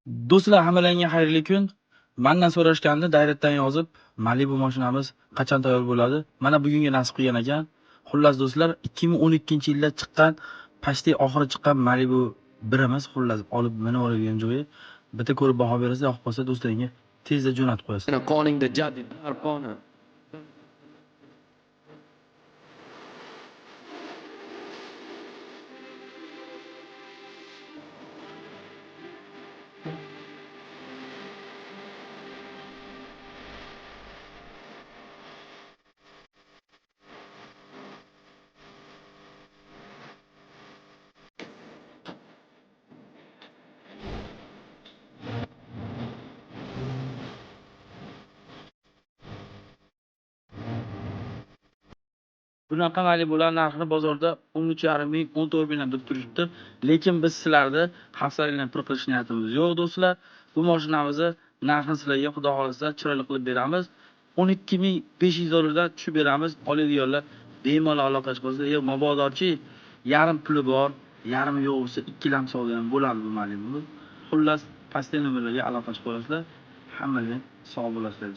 Do'stlar, hammalarga xayrli kun. Mendan so'rashganda dayretdan yozib, Malibu mashinamiz qachon tayyor bo'ladi? Mana bugunga nasib qilgan ekan. Xullas do'stlar, 2012-yilda chiqqan, pashti oxiri chiqqan Malibu birimiz, xullas olib minib oladigan joyi. Bitta ko'rib baho berasiz, yoqib qolsa do'stlaringga tezda jo'natib qo'yasiz. Calling the jadid arpona. Bunaqa Malibular narxini bozorda 13,5 ming, 14 mingdan deb turibdi. Lekin biz sizlarni hafsalangizni pir qilish niyatimiz yo'q do'stlar. Bu mashinamizni narxini sizlarga xudo xolisa chiroyli qilib beramiz. 12,500 dollardan tushib beramiz. Oladiganlar bemalol aloqa qilsa, mabodochi yarim puli bor, yarim yo'q bo'lsa ikkilamchi savdo ham bo'ladi bu Malibu. Xullas, pastdagi nomerlarga aloqa qilib qo'yasizlar. Hammaga sog' bo'lasizlar.